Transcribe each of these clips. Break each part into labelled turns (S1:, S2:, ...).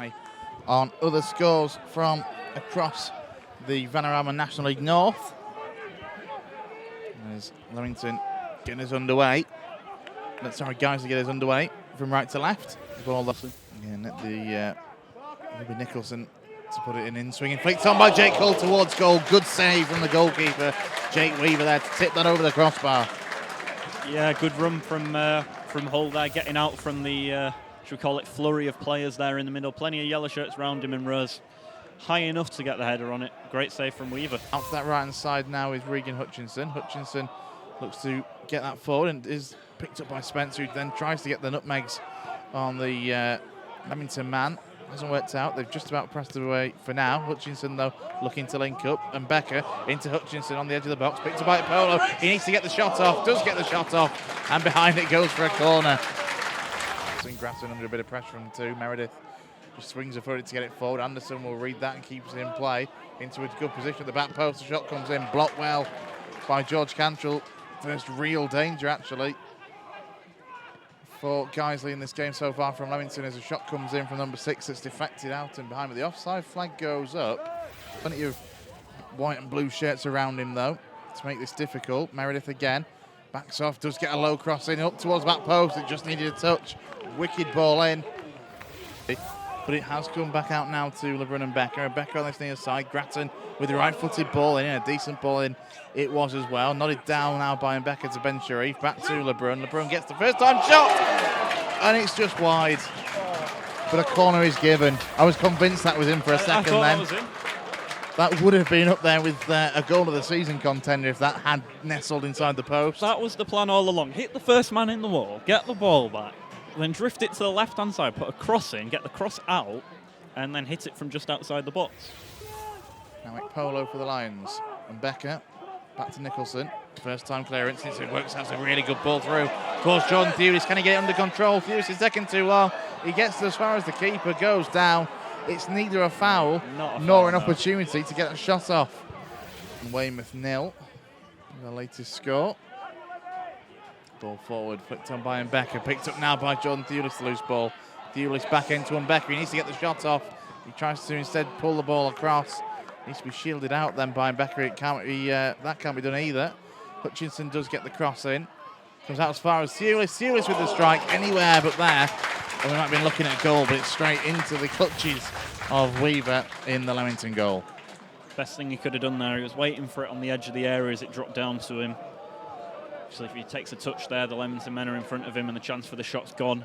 S1: eye on other scores from across the Vanarama National League North. There's Leamington getting us underway. Guiseley get us underway from right to left. The ball again at the maybe Nicholson to put it in swinging. Flicked on by Jake Hull towards goal. Good save from the goalkeeper, Jake Weaver there to tip that over the crossbar.
S2: Yeah, good run from Hull there, getting out from the, should we call it, flurry of players there in the middle. Plenty of yellow shirts around him and rows high enough to get the header on it. Great save from Weaver.
S1: Out to that right-hand side now is Regan Hutchinson. Hutchinson looks to get that forward and is picked up by Spencer, who then tries to get the nutmegs on the Leamington man. Hasn't worked out. They've just about pressed it away for now. Hutchinson, though, looking to link up. And Becker into Hutchinson on the edge of the box. Picked up by Polo. He needs to get the shot off. Does get the shot off. And behind it goes for a corner. Grattan under a bit of pressure from two. Meredith just swings for it to get it forward. Anderson will read that and keeps it in play. Into a good position at the back post. The shot comes in. Blocked well by George Cantrell. First real danger, actually, for Guiseley in this game so far from Leamington as a shot comes in from number 6 that's deflected out and behind, but the offside flag goes up. Plenty of white and blue shirts around him, though, to make this difficult. Meredith again backs off, does get a low cross in up towards back post. It just needed a touch. Wicked ball in, but it has come back out now to LeBrun and Becker. Becker on this near side. Grattan with the right-footed ball in, a decent ball in it was as well. Nodded down now by Becker to Ben Sharif. Back to LeBrun. LeBrun gets the first time shot, and it's just wide. But a corner is given. I was convinced that was in for a second then.
S2: That was in.
S1: That would have been up there with a goal of the season contender if that had nestled inside the post.
S2: That was the plan all along. Hit the first man in the wall, get the ball back, then drift it to the left-hand side, put a cross in, get the cross out, and then hit it from just outside the box.
S1: Now Polo for the Lions. And Becker back to Nicholson. First time clearance. It works out a really good ball through. Of course, Jordan Thewlis, can he get it under control? Thewlis is taking too long. He gets as far as the keeper, goes down. It's neither a foul nor an opportunity to get a shot off. And Weymouth 0, the latest score. Ball forward, flicked on by Becker, picked up now by Jordan Thewlis, the loose ball. Thewlis back into Becker, he needs to get the shot off. He tries to instead pull the ball across. Needs to be shielded out then by Becker. It can't be, that can't be done either. Hutchinson does get the cross in. Comes out as far as Thewlis. Thewlis with the strike anywhere but there. And we might have been looking at a goal, but it's straight into the clutches of Weaver in the Leamington goal.
S2: Best thing he could have done there, he was waiting for it on the edge of the area as it dropped down to him. So if he takes a touch there, the Leamington men are in front of him and the chance for the shot's gone.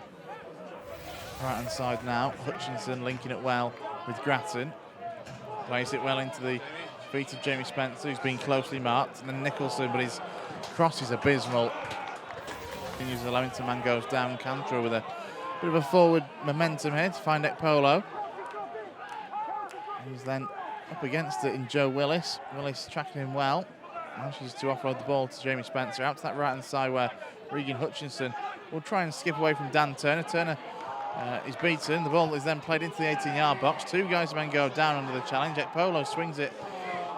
S1: Right-hand side now, Hutchinson linking it well with Grattan. Plays it well into the feet of Jamie Spencer, who's been closely marked. And then Nicholson, but his cross is abysmal. Continues, the Leamington man goes down. Cantrell with a bit of a forward momentum here to find Ekpolo. He's then up against it in Joe Willis. Willis tracking him well. Manages to offload the ball to Jamie Spencer. Out to that right-hand side where Regan Hutchinson will try and skip away from Dan Turner. Turner is beaten. The ball is then played into the 18-yard box. Two guys men go down under the challenge. Ekpolo swings it,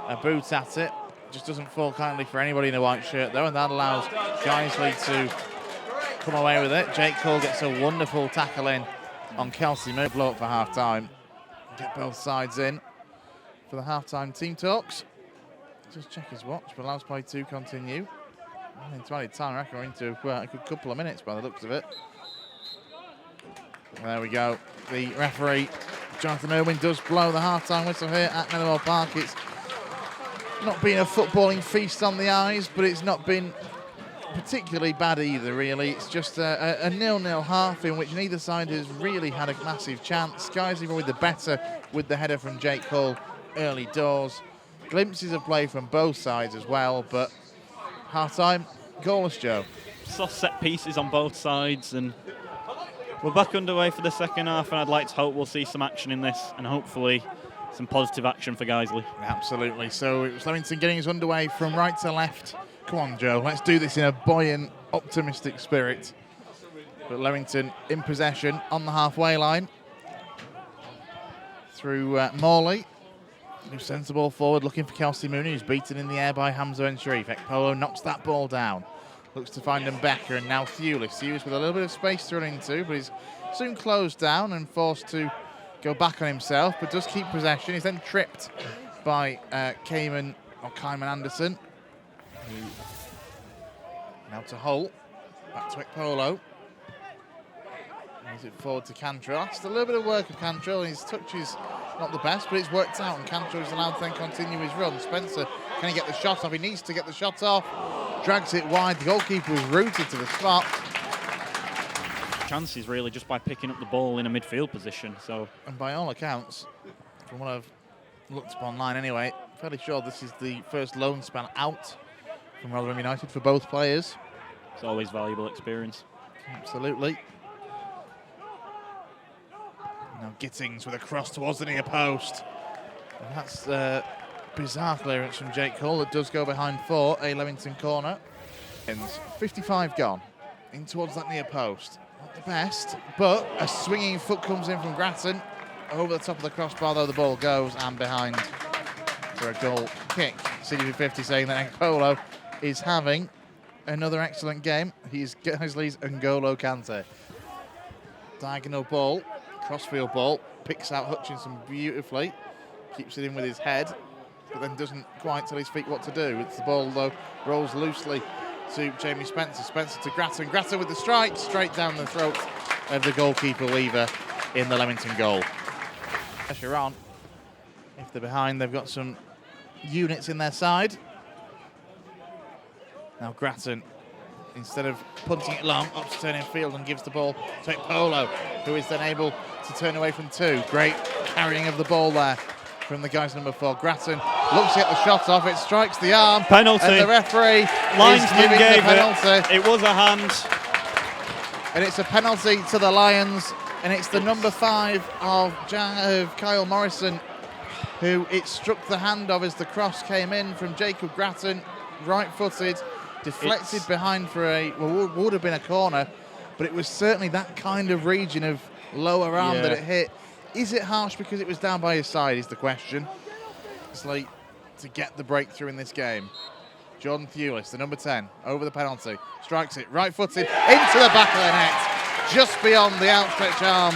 S1: a boot at it. Just doesn't fall kindly for anybody in a white shirt, though, and that allows Guiseley to come away with it. Jake Cole gets a wonderful tackle in on Kelsey Moore. Blow up for half-time. Get both sides in for the half-time team talks. Just check his watch, but allows play to continue. Into added time, I reckon we're into a good couple of minutes by the looks of it. There we go. The referee, Jonathan Irwin, does blow the half-time whistle here at Netherwell Park. It's not been a footballing feast on the eyes, but it's not been particularly bad either, really. It's just a 0-0 half in which neither side has really had a massive chance. Guiseley with the better with the header from Jake Hull early doors. Glimpses of play from both sides as well, but half-time, goalless, Joe.
S2: Soft set pieces on both sides, and we're back underway for the second half, and I'd like to hope we'll see some action in this, and hopefully some positive action for Guiseley.
S1: Absolutely. So it was Leamington getting us underway from right to left. Come on, Joe, let's do this in a buoyant, optimistic spirit. But Leamington in possession on the halfway line through Morley, who sends the ball forward looking for Kelsey Mooney, who's beaten in the air by Hamza and Sharif. Ekpolo knocks that ball down. Looks to find Becker, and now Thewlis. Thewlis with a little bit of space to run into, but he's soon closed down and forced to go back on himself, but does keep possession. He's then tripped by Cayman Anderson. Now to Holt, back to Ekpolo. Moves it forward to Cantrell. Just a little bit of work of Cantrell, and his touch is not the best, but it's worked out, and Cantrell is allowed to then continue his run. Spencer, can he get the shot off? He needs to get the shot off. Drags it wide. The goalkeeper was rooted to the spot.
S2: Chances really just by picking up the ball in a midfield position. So,
S1: and by all accounts, from what I've looked up online anyway, fairly sure this is the first loan spell out from Rotherham United for both players.
S2: It's always valuable experience.
S1: Absolutely. Now Gittings with a cross towards the near post. And that's bizarre clearance from Jake Hull that does go behind for a Leamington corner. And 55 gone in towards that near post. Not the best, but a swinging foot comes in from Grattan. Over the top of the crossbar though the ball goes, and behind for a goal kick. CDP50 saying that Ekpolo is having another excellent game. He's Guiseley's N'Golo Kante. Diagonal ball, crossfield ball, picks out Hutchinson beautifully, keeps it in with his head, but then doesn't quite tell his feet what to do. It's the ball though, rolls loosely to Jamie Spencer. Spencer to Grattan. Grattan with the strike, straight down the throat of the goalkeeper Weaver in the Leamington goal. Pressure on. If they're behind, they've got some units in their side. Now Grattan, instead of punting it long, up to turn in field and gives the ball to Ekpolo, who is then able to turn away from two. Great carrying of the ball there from the guys number 4. Grattan looks to get the shot off, it strikes the arm.
S2: Penalty.
S1: And the referee
S2: Linesman
S1: is giving
S2: gave
S1: the penalty.
S2: It was a hand.
S1: And it's a penalty to the Lions, and it's the number 5 of Kyle Morrison who it struck the hand of as the cross came in from Jacob Grattan, right-footed, deflected behind for would have been a corner, but it was certainly that kind of region of lower arm that it hit. Is it harsh because it was down by his side is the question. It's late to get the breakthrough in this game. Jordan Thewlis, the number 10, over the penalty, strikes it, right-footed, into the back of the net, just beyond the outstretched arm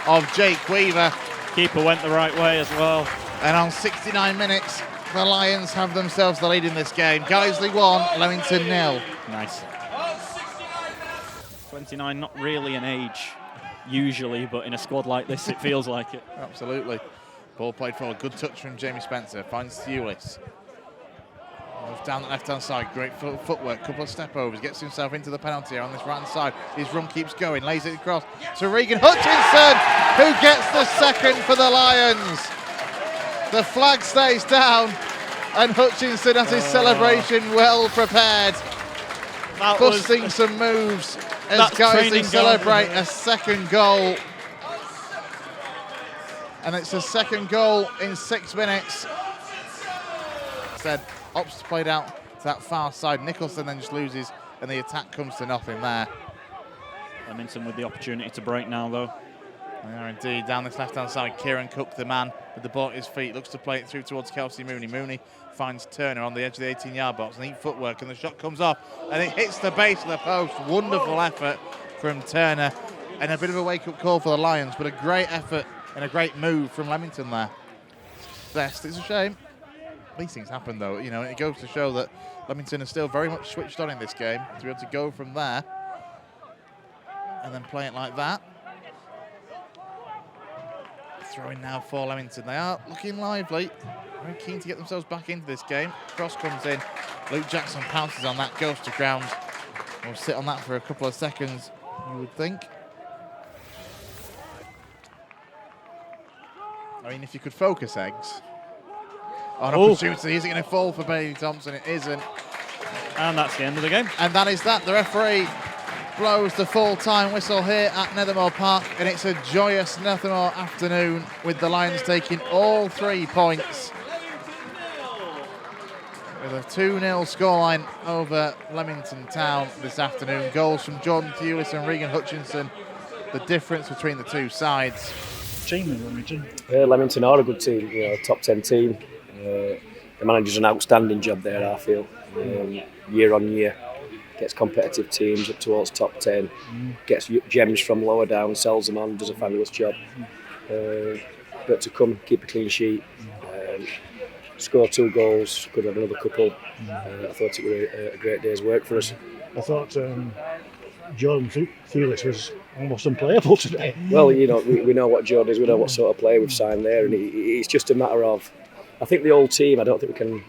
S1: of Jake Weaver.
S2: Keeper went the right way as well.
S1: And on 69 minutes, the Lions have themselves the lead in this game. Guiseley 1, Leamington 0.
S2: Nice. 29, not really an age usually, but in a squad like this, it feels like it.
S1: Absolutely. Ball played forward. Good touch from Jamie Spencer. Finds Thewlis. Moves down the left-hand side. Great footwork. Couple of step overs. Gets himself into the penalty area on this right-hand side. His run keeps going. Lays it across to Regan Hutchinson, who gets the second for the Lions. The flag stays down, and Hutchinson has his celebration well prepared. Busting some moves as Guiseley celebrate a second goal. And it's a second goal in 6 minutes. Instead, Ops played out to that far side. Nicholson then just loses, and the attack comes to nothing there.
S2: Leamington with the opportunity to break now, though.
S1: They are indeed. Down this left-hand side, Kieran Cook, the man with the ball at his feet, looks to play it through towards Kelsey Mooney. Mooney finds Turner on the edge of the 18-yard box. Neat footwork, and the shot comes off, and it hits the base of the post. Wonderful effort from Turner, and a bit of a wake-up call for the Lions, but a great effort and a great move from Leamington there. Best. It's a shame. These things happen, though. You know, it goes to show that Leamington is still very much switched on in this game to be able to go from there and then play it like that. Throwing now for Leamington. They are looking lively. Very keen to get themselves back into this game. Cross comes in. Luke Jackson pounces on that, goes to ground. We'll sit on that for a couple of seconds, you would think. I mean, if you could focus, Eggs, on opportunity, is it going to fall for Bailey Thompson? It isn't.
S2: And that's the end of the game.
S1: And that is that. The referee blows the full-time whistle here at Nethermore Park, and it's a joyous Nethermore afternoon with the Lions taking all 3 points with a 2-0 scoreline over Leamington Town this afternoon. Goals from Jordan Thewlis and Regan Hutchinson, the difference between the two sides.
S3: Leamington are a good team, you know, top 10 team. The manager's an outstanding job there, I feel. Year on year, gets competitive teams up towards top 10, gets gems from lower down, sells them on, does a fabulous job. desperate to come, keep a clean sheet, score 2 goals, could have another couple. I thought it was a great day's work for us.
S4: I thought Jordan Thewlis was almost unplayable today.
S3: Well, you know, we know what Jordan is, we know what sort of player we've signed there, and it's just a matter of, I think the whole team, I don't think we can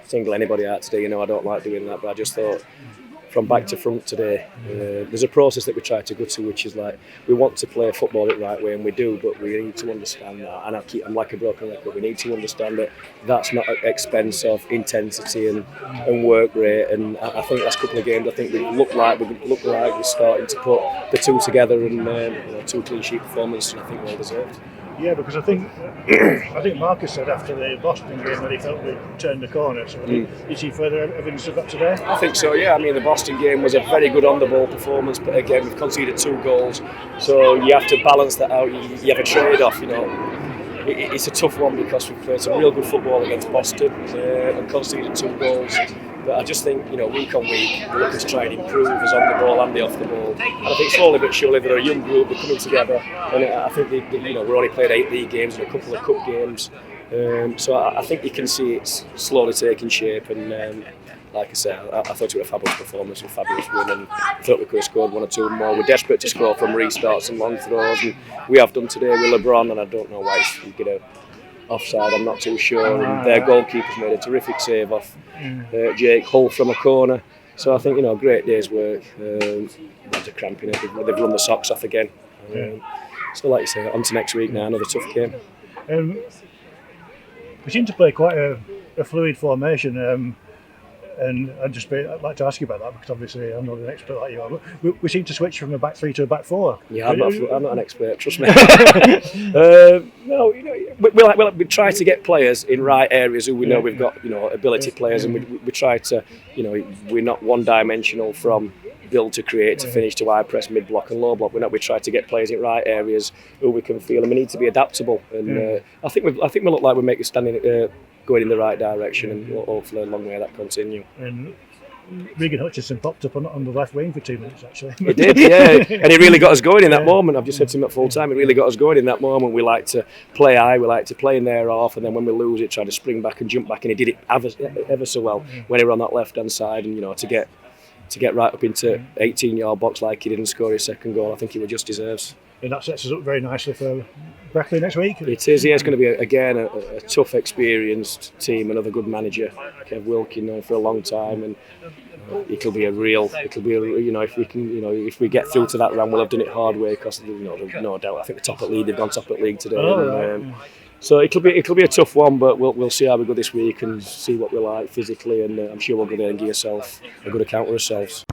S3: single anybody out today, I don't like doing that, but I just thought from back to front today, there's a process that we try to go to, which is like, we want to play football the right way, and we do, but we need to understand that, and I'm like a broken record, we need to understand that that's not at expense of intensity and work rate, and I think last couple of games, I think we look like we're starting to put the two together, and 2 clean sheet performances, and I think well deserved.
S4: Yeah, because I think Marcus said after the Boston game that he felt we turned the corner. So did you see further evidence of that today?
S3: I think so, yeah. I mean, the Boston game was a very good on-the-ball performance, but again, we've conceded 2 goals, so you have to balance that out. You have a trade-off, It's a tough one because we've played some real good football against Boston and conceded 2 goals. But I just think, week on week, we're looking to try and improve us on the ball and the off the ball. And I think slowly but surely they're a young group, they're coming together. And I think we're only played 8 league games and a couple of cup games. So I think you can see it's slowly taking shape. And like I said, I thought it was a fabulous performance and a fabulous win. And I thought we could have scored 1 or 2 more. We're desperate to score from restarts and long throws. And we have done today with LeBron, and I don't know why he get a offside, I'm not too sure, and their goalkeeper's made a terrific save off Jake Hull from a corner, so I think great day's work. There's a cramp in it, they've run the socks off again, so like you say, on to next week now, another tough game.
S4: We seem to play quite a fluid formation, and I'd like to ask you about that, because obviously I'm not an expert like you are, but we seem to switch from a back 3 to a back 4.
S3: Yeah, I'm not an expert, trust me. No, we try to get players in right areas who we know we've got, ability players, and we try to, we're not one-dimensional from build to create to finish to high press, mid block and low block. We try to get players in right areas who we can feel, and we need to be adaptable. And I think we look like we're making going in the right direction, and hopefully a long way that continue.
S4: And Regan Hutchinson popped up on the left wing for 2 minutes actually.
S3: He did, yeah, and he really got us going in that moment. I've just said to him at full time, he really got us going in that moment. We like to play high, we like to play in there off, and then when we lose it, try to spring back and jump back, and he did it ever so well when he were on that left hand side, and to get right up into 18-yard box like he did and score his second goal, I think he would just deserves.
S4: And that sets us up very nicely for Brackley next week.
S3: It is, yeah. It's going to be a tough, experienced team. Another good manager, Kev Wilkin, known for a long time, and it'll be if we get through to that round, we'll have done it hard way, because no doubt. I think the top at league, they've gone top at league today. So it'll be a tough one, but we'll see how we go this week and see what we like physically, and I'm sure we'll go there and give ourselves a good account of ourselves.